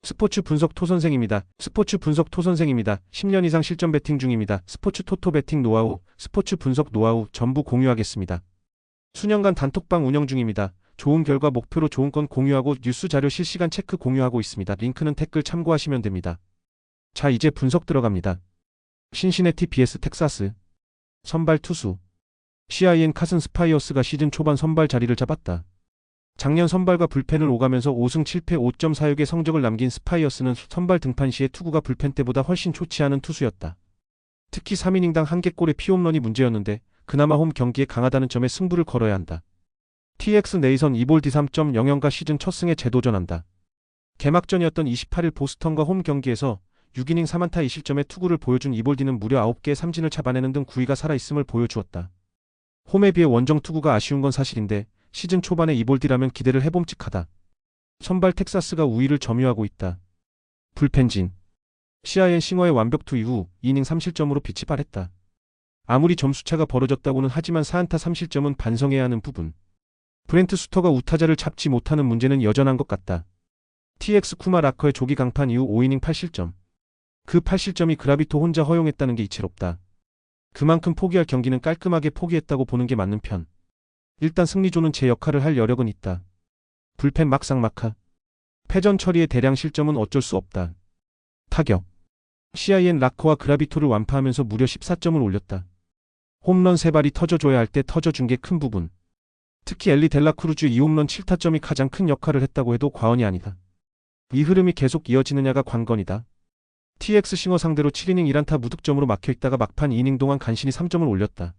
스포츠 분석 토선생입니다. 스포츠 분석 토선생입니다. 10년 이상 실전 배팅 중입니다. 스포츠 토토 배팅 노하우, 스포츠 분석 노하우 전부 공유하겠습니다. 수년간 단톡방 운영 중입니다. 좋은 결과 목표로 좋은 건 공유하고 뉴스 자료 실시간 체크 공유하고 있습니다. 링크는 댓글 참고하시면 됩니다. 자, 이제 분석 들어갑니다. 신시내티 vs 텍사스. 선발 투수 CIN 카슨 스파이어스가 시즌 초반 선발 자리를 잡았다. 작년 선발과 불펜을 오가면서 5승 7패 5.46의 성적을 남긴 스파이어스는 선발 등판 시에 투구가 불펜 때보다 훨씬 좋지 않은 투수였다. 특히 3이닝당 1개골의 피홈런이 문제였는데 그나마 홈 경기에 강하다는 점에 승부를 걸어야 한다. TX 네이선 2볼 D3.00가 시즌 첫 승에 재도전한다. 개막전이었던 28일 보스턴과 홈 경기에서 6이닝 3안타 2실점의 투구를 보여준 이볼디는 무려 9개의 삼진을 잡아내는 등 구위가 살아있음을 보여주었다. 홈에 비해 원정 투구가 아쉬운 건 사실인데 시즌 초반에 이볼디라면 기대를 해봄직하다. 선발 텍사스가 우위를 점유하고 있다. 불펜진 CIN 싱어의 완벽 투 이후 2이닝 3실점으로 빛이 발했다. 아무리 점수차가 벌어졌다고는 하지만 4안타 3실점은 반성해야 하는 부분. 브렌트 수터가 우타자를 잡지 못하는 문제는 여전한 것 같다. TX 쿠마 라커의 조기 강판 이후 5이닝 8실점. 그 8실점이 그라비토 혼자 허용했다는 게 이채롭다. 그만큼 포기할 경기는 깔끔하게 포기했다고 보는 게 맞는 편. 일단 승리조는 제 역할을 할 여력은 있다. 불펜 막상막하. 패전 처리의 대량 실점은 어쩔 수 없다. 타격. CIN 라커와 그라비토를 완파하면서 무려 14점을 올렸다. 홈런 3발이 터져줘야 할 때 터져준 게 큰 부분. 특히 엘리 델라크루즈 2홈런 7타점이 가장 큰 역할을 했다고 해도 과언이 아니다. 이 흐름이 계속 이어지느냐가 관건이다. TX 싱어 상대로 7이닝 1안타 무득점으로 막혀있다가 막판 2이닝 동안 간신히 3점을 올렸다.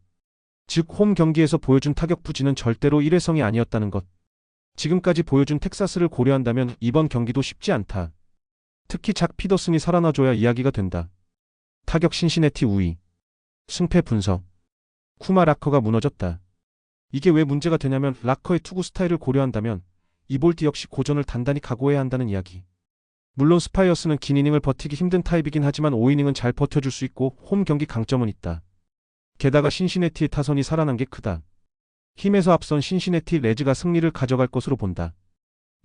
즉 홈 경기에서 보여준 타격 부진은 절대로 일회성이 아니었다는 것. 지금까지 보여준 텍사스를 고려한다면 이번 경기도 쉽지 않다. 특히 작 피더슨이 살아나줘야 이야기가 된다. 타격 신시내티 우위. 승패 분석. 쿠마 라커가 무너졌다. 이게 왜 문제가 되냐면 라커의 투구 스타일을 고려한다면 이볼디 역시 고전을 단단히 각오해야 한다는 이야기. 물론 스파이어스는 긴 이닝을 버티기 힘든 타입이긴 하지만 5이닝은 잘 버텨줄 수 있고 홈 경기 강점은 있다. 게다가 신시내티의 타선이 살아난 게 크다. 힘에서 앞선 신시내티 레즈가 승리를 가져갈 것으로 본다.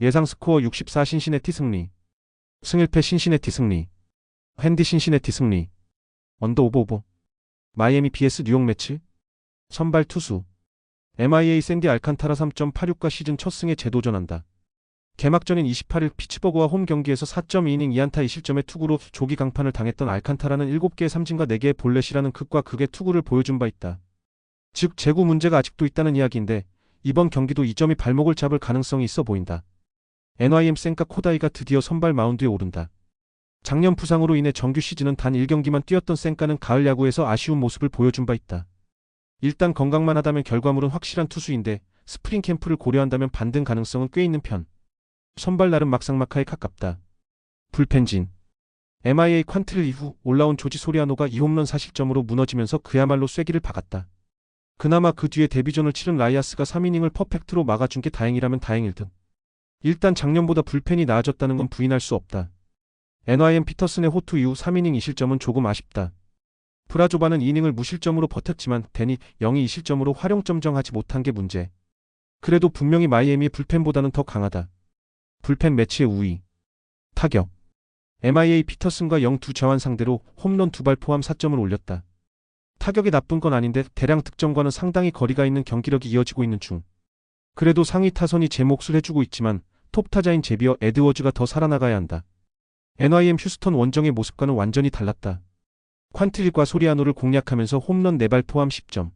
예상 스코어 64 신시내티 승리. 승1패 신시내티 승리. 핸디 신시내티 승리. 언더 오버. 마이애미 vs 뉴욕 매치. 선발 투수 MIA 샌디 알칸타라 3.86과 시즌 첫 승에 재도전한다. 개막전인 28일 피츠버그와 홈 경기에서 4.2이닝 2안타 2실점의 투구로 조기 강판을 당했던 알칸타라는 7개의 삼진과 4개의 볼넷이라는 극과 극의 투구를 보여준 바 있다. 즉 제구 문제가 아직도 있다는 이야기인데 이번 경기도 이 점이 발목을 잡을 가능성이 있어 보인다. NYM 센카 코다이가 드디어 선발 마운드에 오른다. 작년 부상으로 인해 정규 시즌은 단 1경기만 뛰었던 센카는 가을 야구에서 아쉬운 모습을 보여준 바 있다. 일단 건강만 하다면 결과물은 확실한 투수인데 스프링 캠프를 고려한다면 반등 가능성은 꽤 있는 편. 선발 날은 막상막하에 가깝다. 불펜진 MIA 퀀트릴 이후 올라온 조지 소리아노가 2홈런 4실점으로 무너지면서 그야말로 쐐기를 박았다. 그나마 그 뒤에 데뷔전을 치른 라이아스가 3이닝을 퍼펙트로 막아준 게 다행이라면 다행일 듯. 일단 작년보다 불펜이 나아졌다는 건 부인할 수 없다. NYM 피터슨의 호투 이후 3이닝 2실점은 조금 아쉽다. 브라조바는 2이닝을 무실점으로 버텼지만 데니 영이 2실점으로 활용점정하지 못한 게 문제. 그래도 분명히 마이애미의 불펜보다는 더 강하다. 불펜 매치의 우위. 타격. MIA 피터슨과 영 두 좌완 상대로 홈런 2발 포함 4점을 올렸다. 타격이 나쁜 건 아닌데 대량 득점과는 상당히 거리가 있는 경기력이 이어지고 있는 중. 그래도 상위 타선이 제 몫을 해주고 있지만 톱 타자인 제비어 에드워즈가 더 살아나가야 한다. NYM 휴스턴 원정의 모습과는 완전히 달랐다. 퀀트릴과 소리아노를 공략하면서 홈런 4발 포함 10점.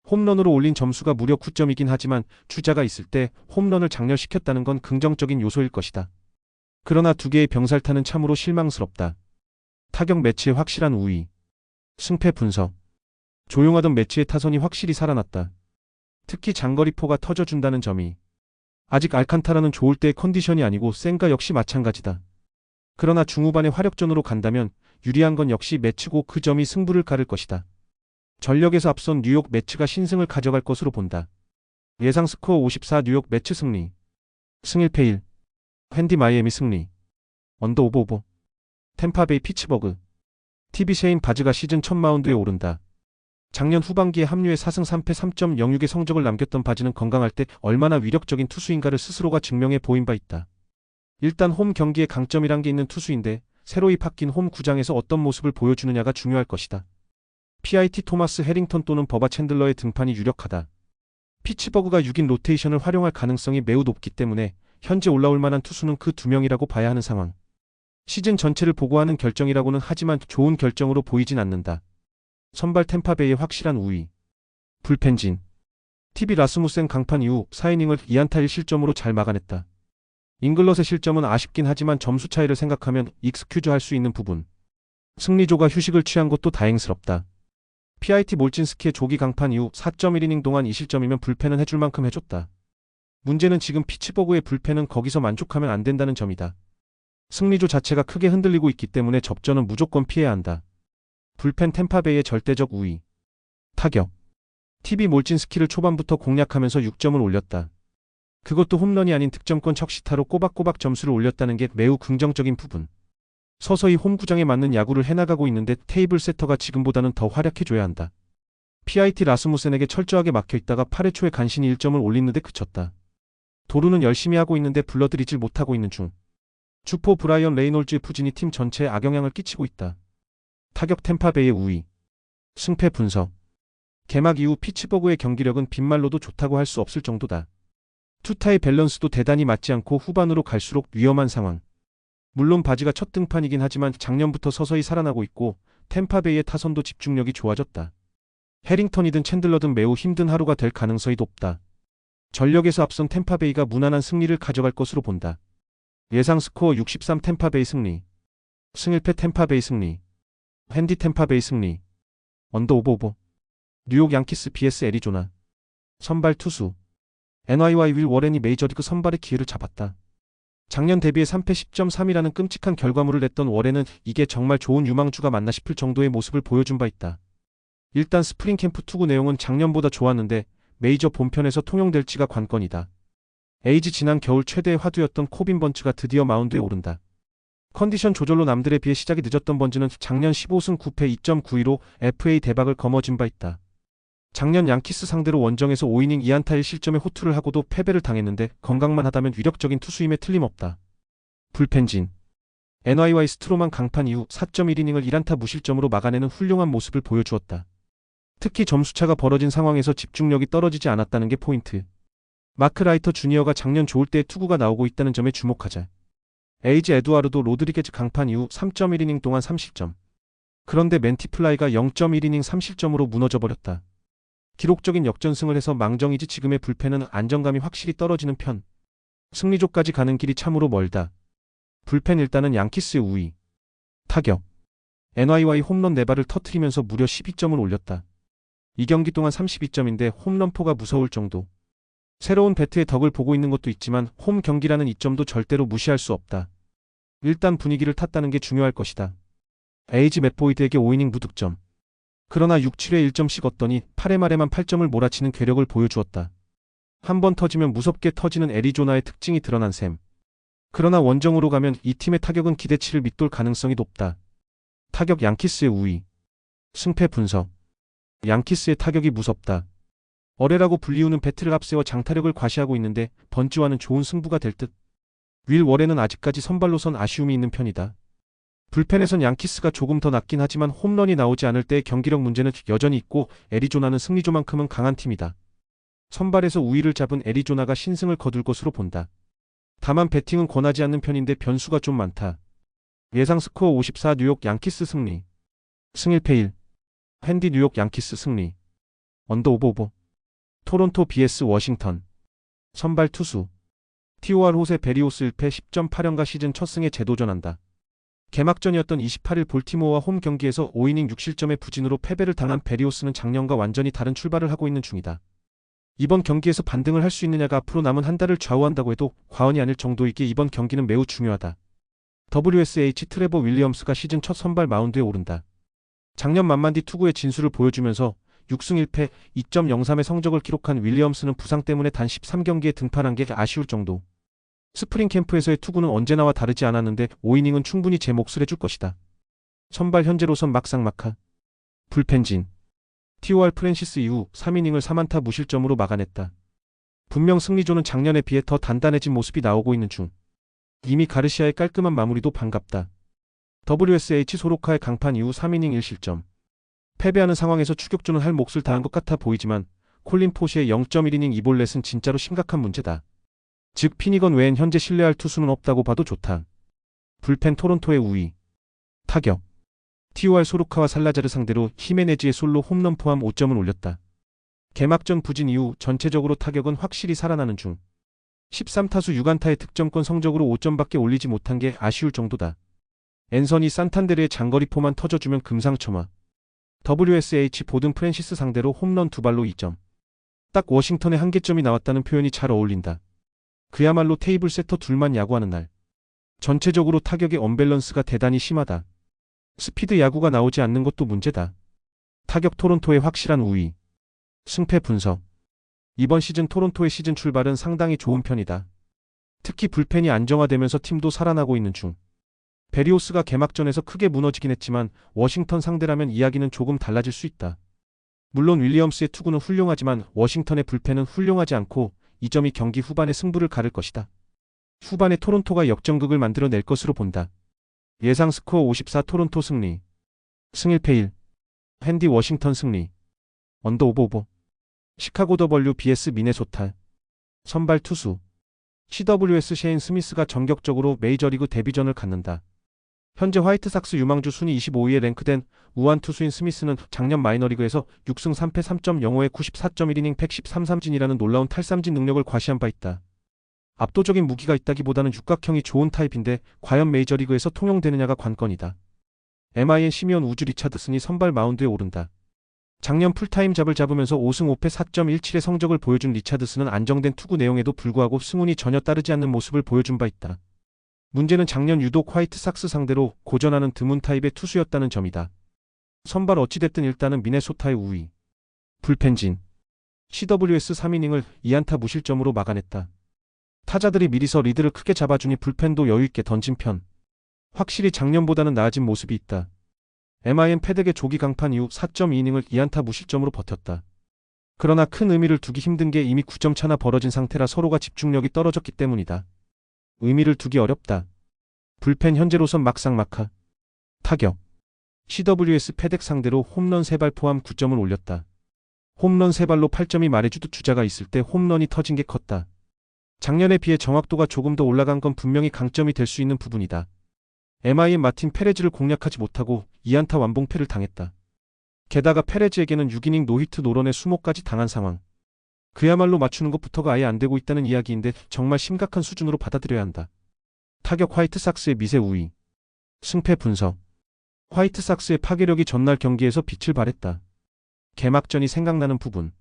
홈런으로 올린 점수가 무려 9점이긴 하지만 주자가 있을 때 홈런을 장렬시켰다는 건 긍정적인 요소일 것이다. 그러나 두 개의 병살타는 참으로 실망스럽다. 타격 매치의 확실한 우위. 승패 분석. 조용하던 매치의 타선이 확실히 살아났다. 특히 장거리포가 터져준다는 점이. 아직 알칸타라는 좋을 때의 컨디션이 아니고 센가 역시 마찬가지다. 그러나 중후반의 화력전으로 간다면 유리한 건 역시 매치고 그 점이 승부를 가를 것이다. 전력에서 앞선 뉴욕 매츠가 신승을 가져갈 것으로 본다. 예상 스코어 54 뉴욕 매츠 승리. 승1패 1. 핸디 마이애미 승리. 언더 오버. 템파베이 피츠버그. TV 셰인 바즈가 시즌 첫 마운드에 오른다. 작년 후반기에 합류해 4승 3패 3.06의 성적을 남겼던 바즈는 건강할 때 얼마나 위력적인 투수인가를 스스로가 증명해 보인 바 있다. 일단 홈 경기에 강점이란 게 있는 투수인데 새로이 바뀐 홈 구장에서 어떤 모습을 보여주느냐가 중요할 것이다. PIT 토마스 해링턴 또는 버바 챈들러의 등판이 유력하다. 피츠버그가 6인 로테이션을 활용할 가능성이 매우 높기 때문에 현재 올라올 만한 투수는 그 두 명이라고 봐야 하는 상황. 시즌 전체를 보고하는 결정이라고는 하지만 좋은 결정으로 보이진 않는다. 선발 템파베이의 확실한 우위. 불펜진. TV 라스무센 강판 이후 4이닝을 2안타 1실점으로 잘 막아냈다. 잉글럿의 실점은 아쉽긴 하지만 점수 차이를 생각하면 익스큐즈 할 수 있는 부분. 승리조가 휴식을 취한 것도 다행스럽다. PIT 몰진스키의 조기 강판 이후 4.1이닝 동안 2실점이면 불펜은 해줄 만큼 해줬다. 문제는 지금 피츠버그의 불펜은 거기서 만족하면 안 된다는 점이다. 승리조 자체가 크게 흔들리고 있기 때문에 접전은 무조건 피해야 한다. 불펜 템파베이의 절대적 우위. 타격. TV 몰진스키를 초반부터 공략하면서 6점을 올렸다. 그것도 홈런이 아닌 득점권 척시타로 꼬박꼬박 점수를 올렸다는 게 매우 긍정적인 부분. 서서히 홈구장에 맞는 야구를 해나가고 있는데 테이블 세터가 지금보다는 더 활약해줘야 한다. PIT 라스무센에게 철저하게 막혀있다가 8회 초에 간신히 1점을 올리는데 그쳤다. 도루는 열심히 하고 있는데 불러들이질 못하고 있는 중. 주포 브라이언 레이놀즈의 부진이 팀 전체에 악영향을 끼치고 있다. 타격 템파베이의 우위. 승패 분석. 개막 이후 피츠버그의 경기력은 빈말로도 좋다고 할 수 없을 정도다. 투타의 밸런스도 대단히 맞지 않고 후반으로 갈수록 위험한 상황. 물론 바지가 첫 등판이긴 하지만 작년부터 서서히 살아나고 있고 템파베이의 타선도 집중력이 좋아졌다. 해링턴이든 챈들러든 매우 힘든 하루가 될 가능성이 높다. 전력에서 앞선 템파베이가 무난한 승리를 가져갈 것으로 본다. 예상 스코어 63 템파베이 승리. 승1패 템파베이 승리. 핸디 템파베이 승리. 언더 오버. 뉴욕 양키스 vs 애리조나. 선발 투수. NY와 윌 워렌이 메이저리그 선발의 기회를 잡았다. 작년 대비해 3패 10.3이라는 끔찍한 결과물을 냈던 워렌은 이게 정말 좋은 유망주가 맞나 싶을 정도의 모습을 보여준 바 있다. 일단 스프링 캠프 투구 내용은 작년보다 좋았는데 메이저 본편에서 통용될지가 관건이다. 에이지 지난 겨울 최대의 화두였던 코빈 번츠가 드디어 마운드에 오른다. 컨디션 조절로 남들에 비해 시작이 늦었던 번즈는 작년 15승 9패 2.92로 FA 대박을 거머쥔 바 있다. 작년 양키스 상대로 원정에서 5이닝 2안타 1실점의 호투를 하고도 패배를 당했는데 건강만 하다면 위력적인 투수임에 틀림없다. 불펜진. NY와의 스트로만 강판 이후 4.1이닝을 1안타 무실점으로 막아내는 훌륭한 모습을 보여주었다. 특히 점수차가 벌어진 상황에서 집중력이 떨어지지 않았다는 게 포인트. 마크 라이터 주니어가 작년 좋을 때의 투구가 나오고 있다는 점에 주목하자. 에이지 에두아르도 로드리게즈 강판 이후 3.1이닝 동안 3실점. 그런데 맨티플라이가 0.1이닝 3실점으로 무너져버렸다. 기록적인 역전승을 해서 망정이지 지금의 불펜은 안정감이 확실히 떨어지는 편. 승리조까지 가는 길이 참으로 멀다. 불펜 일단은 양키스의 우위. 타격. NY와의 홈런 4발을 터트리면서 무려 12점을 올렸다. 이 경기 동안 32점인데 홈런포가 무서울 정도. 새로운 배트의 덕을 보고 있는 것도 있지만 홈 경기라는 이점도 절대로 무시할 수 없다. 일단 분위기를 탔다는 게 중요할 것이다. 에이지 맥보이드에게 5이닝 무득점. 그러나 6, 7회 1점씩 얻더니 8회 말에만 8점을 몰아치는 괴력을 보여주었다. 한 번 터지면 무섭게 터지는 애리조나의 특징이 드러난 셈. 그러나 원정으로 가면 이 팀의 타격은 기대치를 밑돌 가능성이 높다. 타격 양키스의 우위. 승패 분석. 양키스의 타격이 무섭다. 어레라고 불리우는 배트를 앞세워 장타력을 과시하고 있는데 번지와는 좋은 승부가 될 듯. 윌 워렌은 아직까지 선발로선 아쉬움이 있는 편이다. 불펜에선 양키스가 조금 더 낫긴 하지만 홈런이 나오지 않을 때의 경기력 문제는 여전히 있고 애리조나는 승리조만큼은 강한 팀이다. 선발에서 우위를 잡은 애리조나가 신승을 거둘 것으로 본다. 다만 배팅은 권하지 않는 편인데 변수가 좀 많다. 예상 스코어 54 뉴욕 양키스 승리. 승1패 1. 핸디 뉴욕 양키스 승리. 언더 오버. 토론토 vs 워싱턴. 선발 투수. TOR 호세 베리오스 1패 10.8연가 시즌 첫 승에 재도전한다. 개막전이었던 28일 볼티모어와 홈 경기에서 5이닝 6실점의 부진으로 패배를 당한 베리오스는 작년과 완전히 다른 출발을 하고 있는 중이다. 이번 경기에서 반등을 할 수 있느냐가 앞으로 남은 한 달을 좌우한다고 해도 과언이 아닐 정도이기에 이번 경기는 매우 중요하다. WSH 트레버 윌리엄스가 시즌 첫 선발 마운드에 오른다. 작년 만만디 투구의 진수를 보여주면서 6승 1패 2.03의 성적을 기록한 윌리엄스는 부상 때문에 단 13경기에 등판한 게 아쉬울 정도. 스프링 캠프에서의 투구는 언제나와 다르지 않았는데 5이닝은 충분히 제 몫을 해줄 것이다. 선발 현재로선 막상막하. 불펜진. TOR 프랜시스 이후 3이닝을 3안타 무실점으로 막아냈다. 분명 승리조는 작년에 비해 더 단단해진 모습이 나오고 있는 중. 이미 가르시아의 깔끔한 마무리도 반갑다. WSH 소로카의 강판 이후 3이닝 1실점. 패배하는 상황에서 추격조는 할 몫을 다한 것 같아 보이지만 콜린 포시의 0.1이닝 2볼넷은 진짜로 심각한 문제다. 즉 피니건 외엔 현재 신뢰할 투수는 없다고 봐도 좋다. 불펜 토론토의 우위. 타격. TOR 소루카와 살라자르 상대로 히메네즈의 솔로 홈런 포함 5점을 올렸다. 개막전 부진 이후 전체적으로 타격은 확실히 살아나는 중. 13타수 6안타의 득점권 성적으로 5점밖에 올리지 못한 게 아쉬울 정도다. 앤서니 산탄데르의 장거리포만 터져주면 금상첨화. WSH 보든 프랜시스 상대로 홈런 2발로 2점. 딱 워싱턴의 한계점이 나왔다는 표현이 잘 어울린다. 그야말로 테이블 세터 둘만 야구하는 날. 전체적으로 타격의 언밸런스가 대단히 심하다. 스피드 야구가 나오지 않는 것도 문제다. 타격 토론토의 확실한 우위. 승패 분석. 이번 시즌 토론토의 시즌 출발은 상당히 좋은 편이다. 특히 불펜이 안정화되면서 팀도 살아나고 있는 중. 베리오스가 개막전에서 크게 무너지긴 했지만 워싱턴 상대라면 이야기는 조금 달라질 수 있다. 물론 윌리엄스의 투구는 훌륭하지만 워싱턴의 불펜은 훌륭하지 않고 이 점이 경기 후반의 승부를 가를 것이다. 후반에 토론토가 역전극을 만들어낼 것으로 본다. 예상 스코어 54 토론토 승리. 승 1패 1. 핸디 워싱턴 승리. 언더 오버. 시카고 WBS 미네소타. 선발 투수. CWS 셰인 스미스가 전격적으로 메이저리그 데뷔전을 갖는다. 현재 화이트삭스 유망주 순위 25위에 랭크된 우한 투수인 스미스는 작년 마이너리그에서 6승 3패 3.05에 94.1이닝 113삼진이라는 놀라운 탈삼진 능력을 과시한 바 있다. 압도적인 무기가 있다기보다는 육각형이 좋은 타입인데 과연 메이저리그에서 통용되느냐가 관건이다. MIN 시미온 우즈 리차드슨이 선발 마운드에 오른다. 작년 풀타임 잡을 잡으면서 5승 5패 4.17의 성적을 보여준 리차드슨은 안정된 투구 내용에도 불구하고 승운이 전혀 따르지 않는 모습을 보여준 바 있다. 문제는 작년 유독 화이트삭스 상대로 고전하는 드문 타입의 투수였다는 점이다. 선발 어찌됐든 일단은 미네소타의 우위. 불펜진. CWS 3이닝을 2안타 무실점으로 막아냈다. 타자들이 미리서 리드를 크게 잡아주니 불펜도 여유있게 던진 편. 확실히 작년보다는 나아진 모습이 있다. MIN 패덱의 조기 강판 이후 4.2이닝을 2안타 무실점으로 버텼다. 그러나 큰 의미를 두기 힘든 게 이미 9점 차나 벌어진 상태라 서로가 집중력이 떨어졌기 때문이다. 의미를 두기 어렵다. 불펜 현재로선 막상막하. 타격. CWS 패덱 상대로 홈런 3발 포함 9점을 올렸다. 홈런 3발로 8점이 말해주듯 주자가 있을 때 홈런이 터진 게 컸다. 작년에 비해 정확도가 조금 더 올라간 건 분명히 강점이 될 수 있는 부분이다. MIN 마틴 페레즈를 공략하지 못하고 2안타 완봉패를 당했다. 게다가 페레즈에게는 6이닝 노히트 노런의 수모까지 당한 상황. 그야말로 맞추는 것부터가 아예 안 되고 있다는 이야기인데 정말 심각한 수준으로 받아들여야 한다. 타격 화이트삭스의 미세 우위. 승패 분석. 화이트삭스의 파괴력이 전날 경기에서 빛을 발했다. 개막전이 생각나는 부분.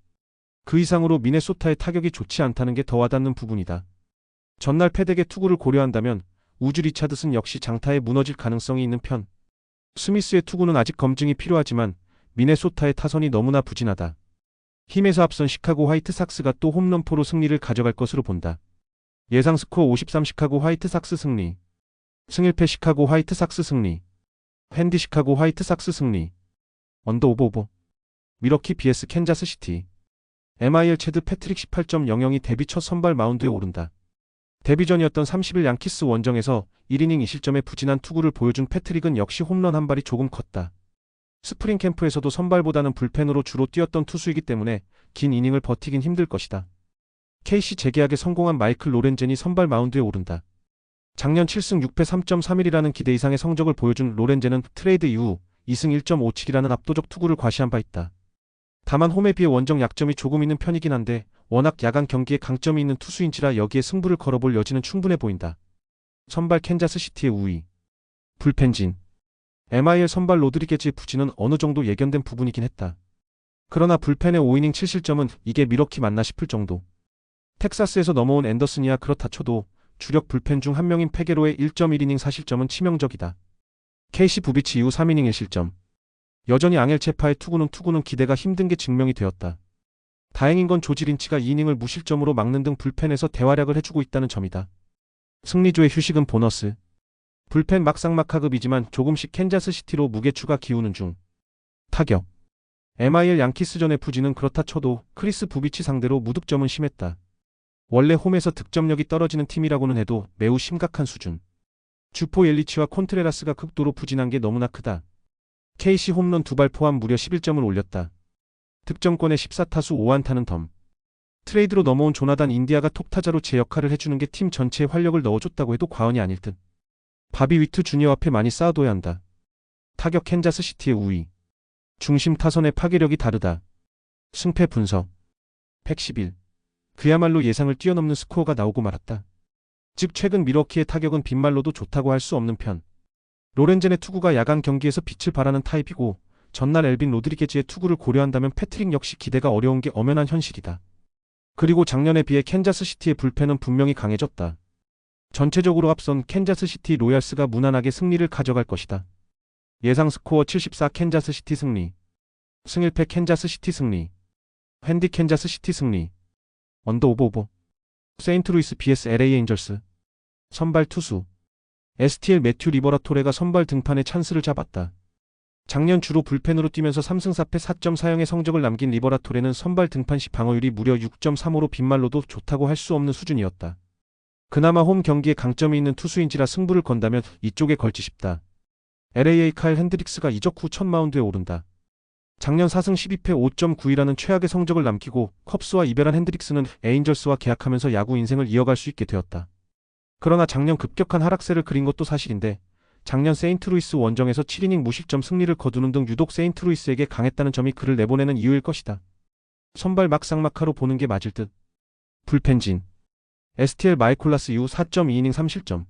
그 이상으로 미네소타의 타격이 좋지 않다는 게 더 와닿는 부분이다. 전날 패덱의 투구를 고려한다면 우즈 리차드슨 역시 장타에 무너질 가능성이 있는 편. 스미스의 투구는 아직 검증이 필요하지만 미네소타의 타선이 너무나 부진하다. 힘에서 앞선 시카고 화이트삭스가 또 홈런포로 승리를 가져갈 것으로 본다. 예상 스코어 53 시카고 화이트삭스 승리. 승 1패 시카고 화이트삭스 승리. 핸디 시카고 화이트삭스 승리. 언더 오버. 미러키 vs 캔자스시티. MIL 체드 패트릭 18.00이 데뷔 첫 선발 마운드에 오른다. 데뷔전이었던 30일 양키스 원정에서 1이닝 2실점의 부진한 투구를 보여준 패트릭은 역시 홈런 한 발이 조금 컸다. 스프링 캠프에서도 선발보다는 불펜으로 주로 뛰었던 투수이기 때문에 긴 이닝을 버티긴 힘들 것이다. KC 재계약에 성공한 마이클 로렌젠이 선발 마운드에 오른다. 작년 7승 6패 3.31이라는 기대 이상의 성적을 보여준 로렌젠은 트레이드 이후 2승 1.57이라는 압도적 투구를 과시한 바 있다. 다만 홈에 비해 원정 약점이 조금 있는 편이긴 한데 워낙 야간 경기에 강점이 있는 투수인지라 여기에 승부를 걸어볼 여지는 충분해 보인다. 선발 캔자스시티의 우위. 불펜진. MIL 선발 로드리게즈의 부진은 어느 정도 예견된 부분이긴 했다. 그러나 불펜의 5이닝 7실점은 이게 미러키 맞나 싶을 정도. 텍사스에서 넘어온 앤더슨이야 그렇다 쳐도 주력 불펜 중 한 명인 페게로의 1.1이닝 4실점은 치명적이다. KC 부비치 이후 3이닝 1실점. 여전히 앙헬 체파의 투구는 기대가 힘든 게 증명이 되었다. 다행인 건 조지 린치가 2이닝을 무실점으로 막는 등 불펜에서 대활약을 해주고 있다는 점이다. 승리조의 휴식은 보너스. 불펜 막상막하급이지만 조금씩 캔자스시티로 무게추가 기우는 중. 타격. MIL 양키스전의 부진은 그렇다 쳐도 크리스 부비치 상대로 무득점은 심했다. 원래 홈에서 득점력이 떨어지는 팀이라고는 해도 매우 심각한 수준. 주포 옐리치와 콘트레라스가 극도로 부진한 게 너무나 크다. KC 홈런 2발 포함 무려 11점을 올렸다. 득점권에 14타수 5안타는 덤. 트레이드로 넘어온 조나단 인디아가 톱타자로 제 역할을 해주는 게 팀 전체에 활력을 넣어줬다고 해도 과언이 아닐 듯. 바비 위트 주니어 앞에 많이 쌓아둬야 한다. 타격 캔자스시티의 우위. 중심 타선의 파괴력이 다르다. 승패 분석. 111. 그야말로 예상을 뛰어넘는 스코어가 나오고 말았다. 즉 최근 밀워키의 타격은 빈말로도 좋다고 할 수 없는 편. 로렌젠의 투구가 야간 경기에서 빛을 발하는 타입이고 전날 엘빈 로드리게즈의 투구를 고려한다면 패트릭 역시 기대가 어려운 게 엄연한 현실이다. 그리고 작년에 비해 캔자스시티의 불펜은 분명히 강해졌다. 전체적으로 앞선 캔자스시티 로얄스가 무난하게 승리를 가져갈 것이다. 예상 스코어 74 캔자스시티 승리. 승1패 캔자스시티 승리. 핸디 캔자스시티 승리. 언더 오버. 세인트루이스 vs LA 에인절스. 선발 투수. STL 매튜 리버라토레가 선발 등판에 찬스를 잡았다. 작년 주로 불펜으로 뛰면서 3승 4패 4.4형의 성적을 남긴 리버라토레는 선발 등판 시 방어율이 무려 6.35로 빈말로도 좋다고 할 수 없는 수준이었다. 그나마 홈 경기에 강점이 있는 투수인지라 승부를 건다면 이쪽에 걸지 싶다. LA의 카일 핸드릭스가 이적 후 첫 마운드에 오른다. 작년 4승 12패 5.92라는 최악의 성적을 남기고 컵스와 이별한 핸드릭스는 에인절스와 계약하면서 야구 인생을 이어갈 수 있게 되었다. 그러나 작년 급격한 하락세를 그린 것도 사실인데 작년 세인트루이스 원정에서 7이닝 무실점 승리를 거두는 등 유독 세인트루이스에게 강했다는 점이 그를 내보내는 이유일 것이다. 선발 막상막하로 보는 게 맞을 듯. 불펜진. STL 마이콜라스 이후 4.2이닝 3실점.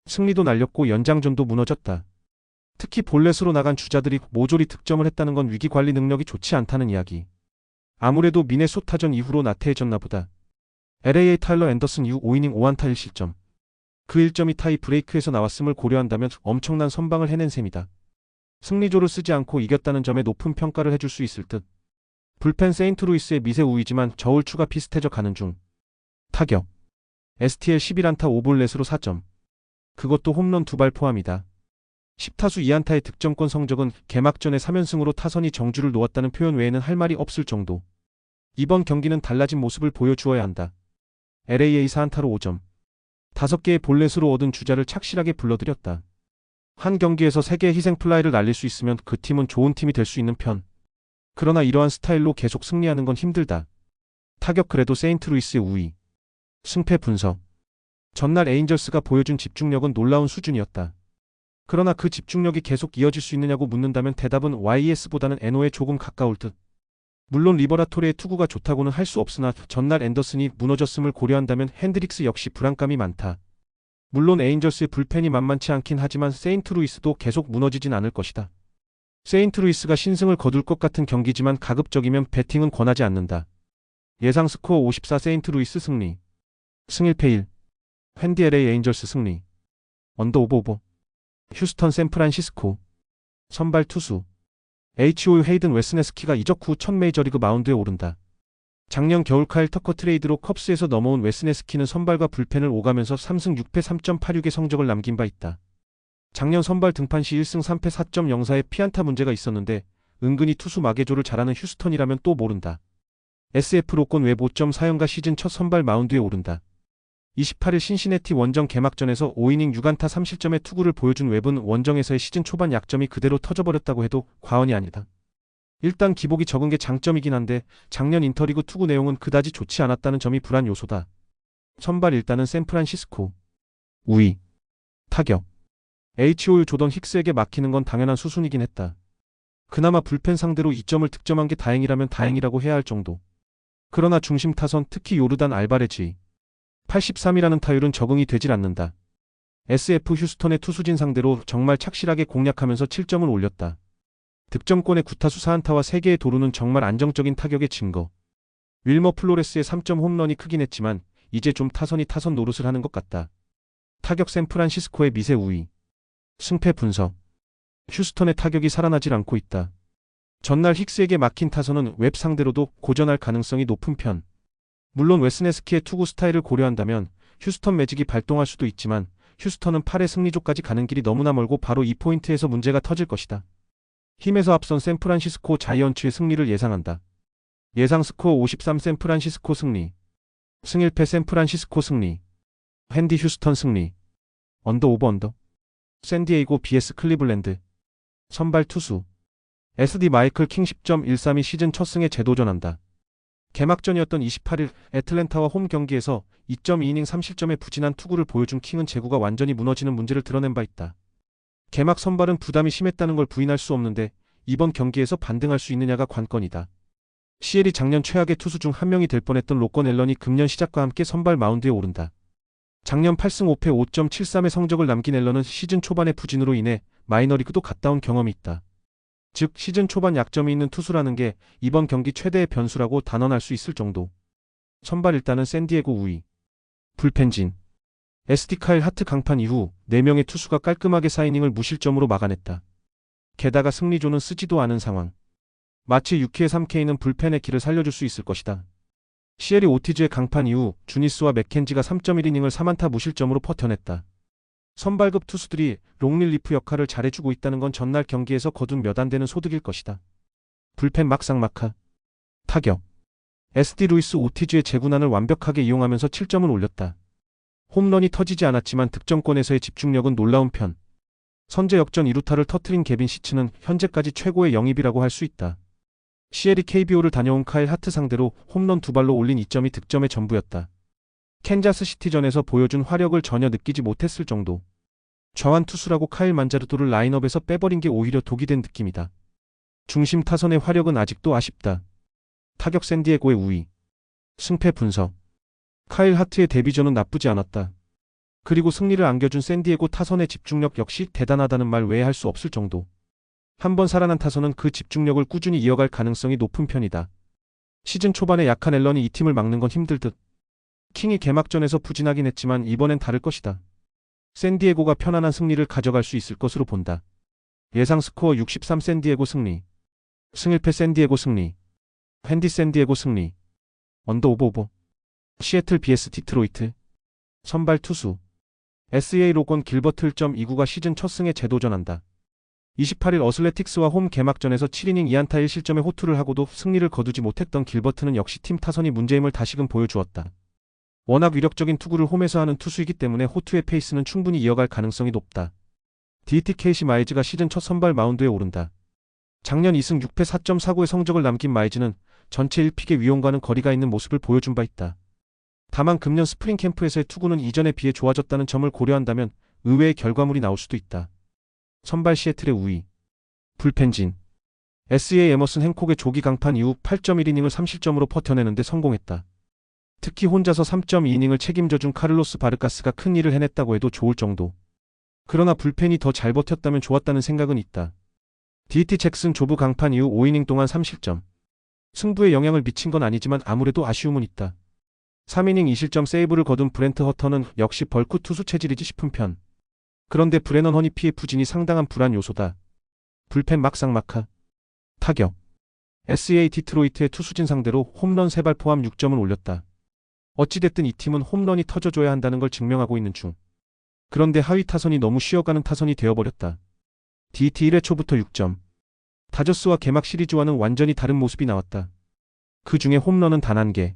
승리도 날렸고 연장전도 무너졌다. 특히 볼넷으로 나간 주자들이 모조리 득점을 했다는 건 위기 관리 능력이 좋지 않다는 이야기. 아무래도 미네소타전 이후로 나태해졌나 보다. LA의 타일러 앤더슨 이후 5이닝 5안타 1실점. 그 1점이 타이 브레이크에서 나왔음을 고려한다면 엄청난 선방을 해낸 셈이다. 승리조를 쓰지 않고 이겼다는 점에 높은 평가를 해줄 수 있을 듯. 불펜 세인트루이스의 미세 우위지만 저울추가 비슷해져 가는 중. 타격. STL 11안타 5볼넷으로 4점. 그것도 홈런 2발 포함이다. 10타수 2안타의 득점권 성적은 개막전의 3연승으로 타선이 정주를 놓았다는 표현 외에는 할 말이 없을 정도. 이번 경기는 달라진 모습을 보여주어야 한다. LAA 4안타로 5점. 5개의 볼넷으로 얻은 주자를 착실하게 불러들였다. 한 경기에서 3개의 희생 플라이를 날릴 수 있으면 그 팀은 좋은 팀이 될 수 있는 편. 그러나 이러한 스타일로 계속 승리하는 건 힘들다. 타격 그래도 세인트루이스의 우위. 승패 분석. 전날 에인절스가 보여준 집중력은 놀라운 수준이었다. 그러나 그 집중력이 계속 이어질 수 있느냐고 묻는다면 대답은 YES보다는 NO에 조금 가까울 듯. 물론 리버라토리의 투구가 좋다고는 할 수 없으나 전날 앤더슨이 무너졌음을 고려한다면 핸드릭스 역시 불안감이 많다. 물론 에인절스의 불펜이 만만치 않긴 하지만 세인트루이스도 계속 무너지진 않을 것이다. 세인트루이스가 신승을 거둘 것 같은 경기지만 가급적이면 배팅은 권하지 않는다. 예상 스코어 54 세인트루이스 승리. 승1패 1. 핸디 LA 에인절스 승리. 언더 오버. 휴스턴 샌프란시스코. 선발 투수. HOU 헤이든 웨스네스키가 이적 후 첫 메이저리그 마운드에 오른다. 작년 겨울 카일 터커 트레이드로 컵스에서 넘어온 웨스네스키는 선발과 불펜을 오가면서 3승 6패 3.86의 성적을 남긴 바 있다. 작년 선발 등판 시 1승 3패 4.04의 피안타 문제가 있었는데 은근히 투수 마개조를 잘하는 휴스턴이라면 또 모른다. SF 로건 웹 5.4형과 시즌 첫 선발 마운드에 오른다. 28일 신시내티 원정 개막전에서 5이닝 6안타 3실점의 투구를 보여준 웹은 원정에서의 시즌 초반 약점이 그대로 터져버렸다고 해도 과언이 아니다. 일단 기복이 적은 게 장점이긴 한데 작년 인터리그 투구 내용은 그다지 좋지 않았다는 점이 불안 요소다. 선발 일단은 샌프란시스코. 우위. 타격. HOU 조던 힉스에게 막히는 건 당연한 수순이긴 했다. 그나마 불펜 상대로 2점을 득점한 게 다행이라면 다행이라고 해야 할 정도. 그러나 중심 타선 특히 요르단 알바레즈 83이라는 타율은 적응이 되질 않는다. SF 휴스턴의 투수진 상대로 정말 착실하게 공략하면서 7점을 올렸다. 득점권의 9타수 4안타와 3개의 도루는 정말 안정적인 타격의 증거. 윌머 플로레스의 3점 홈런이 크긴 했지만 이제 좀 타선이 타선 노릇을 하는 것 같다. 타격 샌프란시스코의 미세 우위. 승패 분석. 휴스턴의 타격이 살아나질 않고 있다. 전날 힉스에게 막힌 타선은 웹 상대로도 고전할 가능성이 높은 편. 물론 웨스네스키의 투구 스타일을 고려한다면 휴스턴 매직이 발동할 수도 있지만 휴스턴은 8회 승리조까지 가는 길이 너무나 멀고 바로 이 포인트에서 문제가 터질 것이다. 힘에서 앞선 샌프란시스코 자이언츠의 승리를 예상한다. 예상 스코어 53 샌프란시스코 승리. 승 1패 샌프란시스코 승리. 핸디 휴스턴 승리. 언더 오버 언더. 샌디에이고 vs 클리블랜드. 선발 투수. SD 마이클 킹 10.132 시즌 첫 승에 재도전한다. 개막전이었던 28일 애틀랜타와 홈 경기에서 2.2이닝 3실점의 부진한 투구를 보여준 킹은 제구가 완전히 무너지는 문제를 드러낸 바 있다. 개막 선발은 부담이 심했다는 걸 부인할 수 없는데 이번 경기에서 반등할 수 있느냐가 관건이다. CL이 작년 최악의 투수 중 한 명이 될 뻔했던 로건 앨런이 금년 시작과 함께 선발 마운드에 오른다. 작년 8승 5패 5.73의 성적을 남긴 앨런은 시즌 초반의 부진으로 인해 마이너리그도 갔다 온 경험이 있다. 즉 시즌 초반 약점이 있는 투수라는 게 이번 경기 최대의 변수라고 단언할 수 있을 정도. 선발 일단은 샌디에고 우위. 불펜진. SD 카일 하트 강판 이후 4명의 투수가 깔끔하게 4이닝을 무실점으로 막아냈다. 게다가 승리조는 쓰지도 않은 상황. 마치 6회의 3K는 불펜의 길을 살려줄 수 있을 것이다. CL이 오티즈의 강판 이후 주니스와 맥켄지가 3.1이닝을 4안타 무실점으로 버텨냈다. 선발급 투수들이 롱릴리프 역할을 잘해주고 있다는 건 전날 경기에서 거둔 몇 안 되는 소득일 것이다. 불펜 막상막하. 타격. SD 루이스 오티즈의 제구난을 완벽하게 이용하면서 7점을 올렸다. 홈런이 터지지 않았지만 득점권에서의 집중력은 놀라운 편. 선제 역전 2루타를 터트린 개빈 시츠는 현재까지 최고의 영입이라고 할 수 있다. CL이 KBO를 다녀온 카일 하트 상대로 홈런 2발로 올린 2점이 득점의 전부였다. 캔자스 시티전에서 보여준 화력을 전혀 느끼지 못했을 정도. 좌완 투수라고 카일 만자르도를 라인업에서 빼버린 게 오히려 독이 된 느낌이다. 중심 타선의 화력은 아직도 아쉽다. 타격 샌디에고의 우위. 승패 분석. 카일 하트의 데뷔전은 나쁘지 않았다. 그리고 승리를 안겨준 샌디에고 타선의 집중력 역시 대단하다는 말 외에 할 수 없을 정도. 한번 살아난 타선은 그 집중력을 꾸준히 이어갈 가능성이 높은 편이다. 시즌 초반에 약한 앨런이 이 팀을 막는 건 힘들 듯. 킹이 개막전에서 부진하긴 했지만 이번엔 다를 것이다. 샌디에고가 편안한 승리를 가져갈 수 있을 것으로 본다. 예상 스코어 63 샌디에고 승리. 승 1패 샌디에고 승리. 핸디 샌디에고 승리. 언더 오버 오버. 시애틀 vs 디트로이트. 선발 투수. SEA 로건 길버트 1.29가 시즌 첫 승에 재도전한다. 28일 어슬레틱스와 홈 개막전에서 7이닝 2안타 1실점의 호투를 하고도 승리를 거두지 못했던 길버트는 역시 팀 타선이 문제임을 다시금 보여주었다. 워낙 위력적인 투구를 홈에서 하는 투수이기 때문에 호투의 페이스는 충분히 이어갈 가능성이 높다. DT 케이시 마이즈가 시즌 첫 선발 마운드에 오른다. 작년 2승 6패 4.49의 성적을 남긴 마이즈는 전체 1픽의 위용과는 거리가 있는 모습을 보여준 바 있다. 다만 금년 스프링 캠프에서의 투구는 이전에 비해 좋아졌다는 점을 고려한다면 의외의 결과물이 나올 수도 있다. 선발 시애틀의 우위. 불펜진. SEA 에머슨 행콕의 조기 강판 이후 8.1이닝을 3실점으로 버텨내는데 성공했다. 특히 혼자서 3.2이닝을 책임져준 카를로스 바르카스가 큰 일을 해냈다고 해도 좋을 정도. 그러나 불펜이 더 잘 버텼다면 좋았다는 생각은 있다. DT 잭슨 조부 강판 이후 5이닝 동안 3실점. 승부에 영향을 미친 건 아니지만 아무래도 아쉬움은 있다. 3이닝 2실점 세이브를 거둔 브렌트 허터는 역시 벌크 투수 체질이지 싶은 편. 그런데 브레넌 허니피의 부진이 상당한 불안 요소다. 불펜 막상막하. 타격. SEA 디트로이트의 투수진 상대로 홈런 3발 포함 6점을 올렸다. 어찌됐든 이 팀은 홈런이 터져줘야 한다는 걸 증명하고 있는 중. 그런데 하위 타선이 너무 쉬어가는 타선이 되어버렸다. DT 1회 초부터 6점. 다저스와 개막 시리즈와는 완전히 다른 모습이 나왔다. 그 중에 홈런은 단 1개.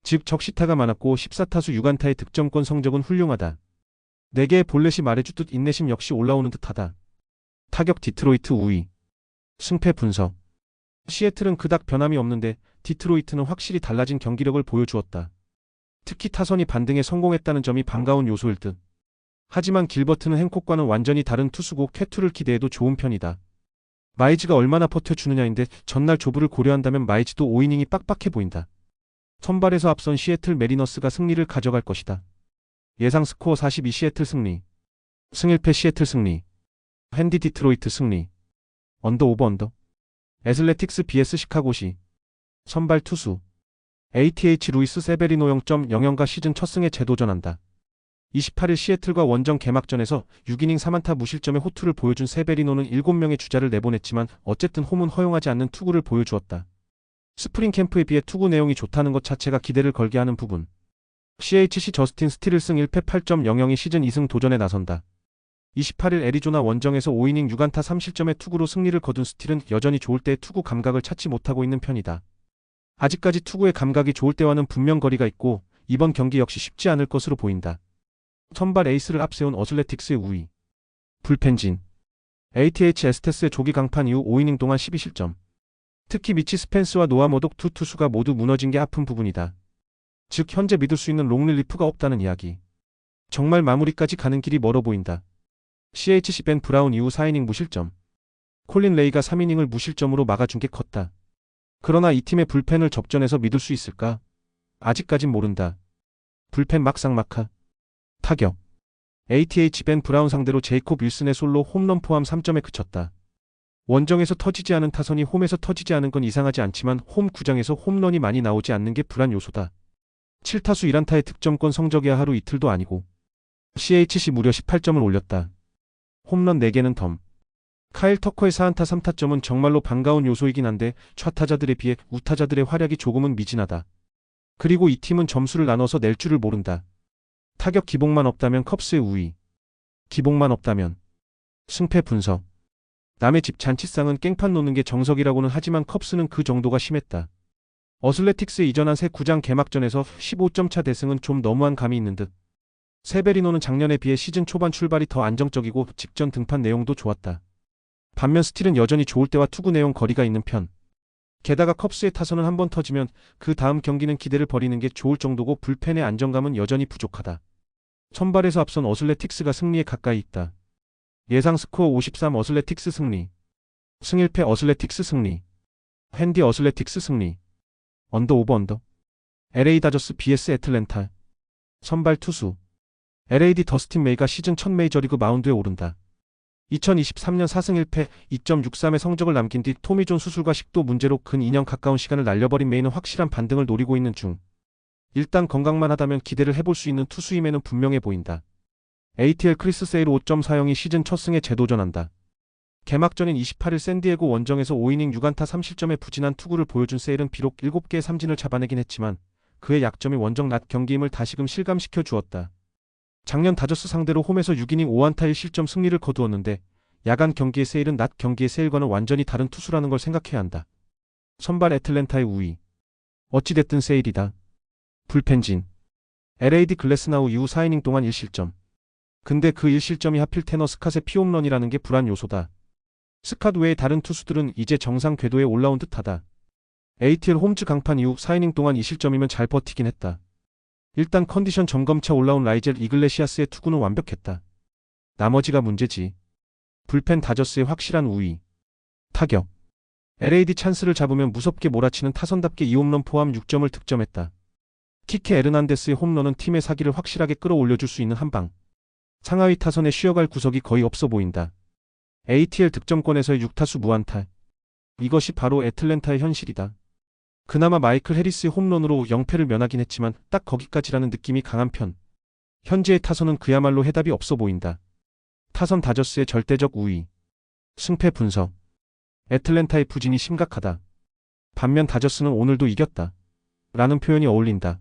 즉 적시타가 많았고 14타수 6안타의 득점권 성적은 훌륭하다. 4개의 볼넷이 말해주듯 인내심 역시 올라오는 듯하다. 타격 디트로이트 우위. 승패 분석. 시애틀은 그닥 변함이 없는데 디트로이트는 확실히 달라진 경기력을 보여주었다. 특히 타선이 반등에 성공했다는 점이 반가운 요소일 듯. 하지만 길버트는 행콕과는 완전히 다른 투수고 쾌투를 기대해도 좋은 편이다. 마이즈가 얼마나 버텨주느냐인데 전날 조부를 고려한다면 마이즈도 5이닝이 빡빡해 보인다. 선발에서 앞선 시애틀 메리너스가 승리를 가져갈 것이다. 예상 스코어 42 시애틀 승리. 승 1패 시애틀 승리. 핸디 디트로이트 승리. 언더 오버 언더. 애슬레틱스 vs 시카고시. 선발 투수. ATH 루이스 세베리노 0.00가 시즌 첫 승에 재도전한다. 28일 시애틀과 원정 개막전에서 6이닝 3안타 무실점의 호투를 보여준 세베리노는 7명의 주자를 내보냈지만 어쨌든 홈은 허용하지 않는 투구를 보여주었다. 스프링 캠프에 비해 투구 내용이 좋다는 것 자체가 기대를 걸게 하는 부분. CHC 저스틴 스틸1승 1패 8.00이 시즌 2승 도전에 나선다. 28일 애리조나 원정에서 5이닝 6안타 3실점의 투구로 승리를 거둔 스틸은 여전히 좋을 때의 투구 감각을 찾지 못하고 있는 편이다. 아직까지 투구의 감각이 좋을 때와는 분명 거리가 있고 이번 경기 역시 쉽지 않을 것으로 보인다. 선발 에이스를 앞세운 어슬레틱스의 우위. 불펜진. ATH 에스테스의 조기 강판 이후 5이닝 동안 12실점. 특히 미치 스펜스와 노아 모독 두 투수가 모두 무너진 게 아픈 부분이다. 즉 현재 믿을 수 있는 롱릴리프가 없다는 이야기. 정말 마무리까지 가는 길이 멀어 보인다. CHC 벤 브라운 이후 4이닝 무실점. 콜린 레이가 3이닝을 무실점으로 막아준 게 컸다. 그러나 이 팀의 불펜을 접전해서 믿을 수 있을까? 아직까진 모른다. 불펜 막상막하. 타격. ATH 벤 브라운 상대로 제이콥 윌슨의 솔로 홈런 포함 3점에 그쳤다. 원정에서 터지지 않은 타선이 홈에서 터지지 않은 건 이상하지 않지만 홈 구장에서 홈런이 많이 나오지 않는 게 불안 요소다. 7타수 1안타의 득점권 성적이야 하루 이틀도 아니고. CHC 무려 18점을 올렸다. 홈런 4개는 덤. 카일 터커의 4안타 3타점은 정말로 반가운 요소이긴 한데 좌타자들에 비해 우타자들의 활약이 조금은 미진하다. 그리고 이 팀은 점수를 나눠서 낼 줄을 모른다. 타격 기복만 없다면 컵스의 우위. 기복만 없다면 승패 분석. 남의 집 잔치상은 깽판 놓는 게 정석이라고는 하지만 컵스는 그 정도가 심했다. 어슬레틱스에 이전한 새 구장 개막전에서 15점 차 대승은 좀 너무한 감이 있는 듯. 세베리노는 작년에 비해 시즌 초반 출발이 더 안정적이고 직전 등판 내용도 좋았다. 반면 스틸은 여전히 좋을 때와 투구 내용 거리가 있는 편. 게다가 컵스의 타선은 한번 터지면 그 다음 경기는 기대를 버리는 게 좋을 정도고 불펜의 안정감은 여전히 부족하다. 선발에서 앞선 어슬레틱스가 승리에 가까이 있다. 예상 스코어 53 어슬레틱스 승리. 승1패 어슬레틱스 승리. 핸디 어슬레틱스 승리. 언더 오버 언더. LA 다저스 vs 애틀랜타. 선발 투수. LAD 더스틴 메이가 시즌 첫 메이저리그 마운드에 오른다. 2023년 4승 1패 2.63의 성적을 남긴 뒤 토미존 수술과 식도 문제로 근 2년 가까운 시간을 날려버린 메이는 확실한 반등을 노리고 있는 중. 일단 건강만 하다면 기대를 해볼 수 있는 투수임에는 분명해 보인다. ATL 크리스 세일 5.40이 시즌 첫 승에 재도전한다. 개막전인 28일 샌디에고 원정에서 5이닝 6안타 3실점의 부진한 투구를 보여준 세일은 비록 7개의 삼진을 잡아내긴 했지만 그의 약점이 원정 낮 경기임을 다시금 실감시켜 주었다. 작년 다저스 상대로 홈에서 6이닝 5안타 1실점 승리를 거두었는데 야간 경기의 세일은 낮 경기의 세일과는 완전히 다른 투수라는 걸 생각해야 한다. 선발 애틀랜타의 우위. 어찌됐든 세일이다. 불펜진. LAD 글래스나우 이후 4이닝 동안 1실점. 근데 그 1실점이 하필 테너 스캇의 피홈런이라는 게 불안 요소다. 스캇 외의 다른 투수들은 이제 정상 궤도에 올라온 듯하다. ATL 홈즈 강판 이후 4이닝 동안 2실점이면 잘 버티긴 했다. 일단 컨디션 점검차 올라온 라이젤 이글레시아스의 투구는 완벽했다. 나머지가 문제지. 불펜 다저스의 확실한 우위. 타격. LAD 찬스를 잡으면 무섭게 몰아치는 타선답게 2홈런 포함 6점을 득점했다. 키케 에르난데스의 홈런은 팀의 사기를 확실하게 끌어올려줄 수 있는 한방. 상하위 타선에 쉬어갈 구석이 거의 없어 보인다. ATL 득점권에서의 6타수 무안타. 이것이 바로 애틀랜타의 현실이다. 그나마 마이클 해리스의 홈런으로 0패를 면하긴 했지만 딱 거기까지라는 느낌이 강한 편. 현재의 타선은 그야말로 해답이 없어 보인다. 타선 다저스의 절대적 우위. 승패 분석. 애틀랜타의 부진이 심각하다. 반면 다저스는 오늘도 이겼다. 라는 표현이 어울린다.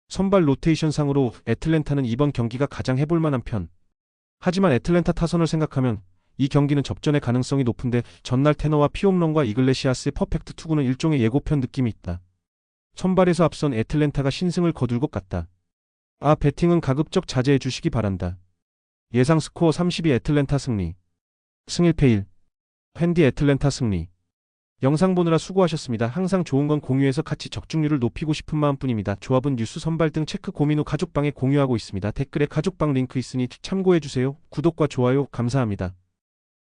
선발 로테이션상으로 애틀랜타는 이번 경기가 가장 해볼 만한 편. 하지만 애틀랜타 타선을 생각하면 이 경기는 접전의 가능성이 높은데 전날 테너와 피홈런과 이글레시아스의 퍼펙트 투구는 일종의 예고편 느낌이 있다. 선발에서 앞선 애틀랜타가 신승을 거둘 것 같다. 배팅은 가급적 자제해 주시기 바란다. 예상 스코어 32 애틀랜타 승리. 승1패 1. 핸디 애틀랜타 승리. 영상 보느라 수고하셨습니다. 항상 좋은 건 공유해서 같이 적중률을 높이고 싶은 마음뿐입니다. 조합은 뉴스 선발 등 체크 고민 후 가족방에 공유하고 있습니다. 댓글에 가족방 링크 있으니 참고해주세요. 구독과 좋아요 감사합니다.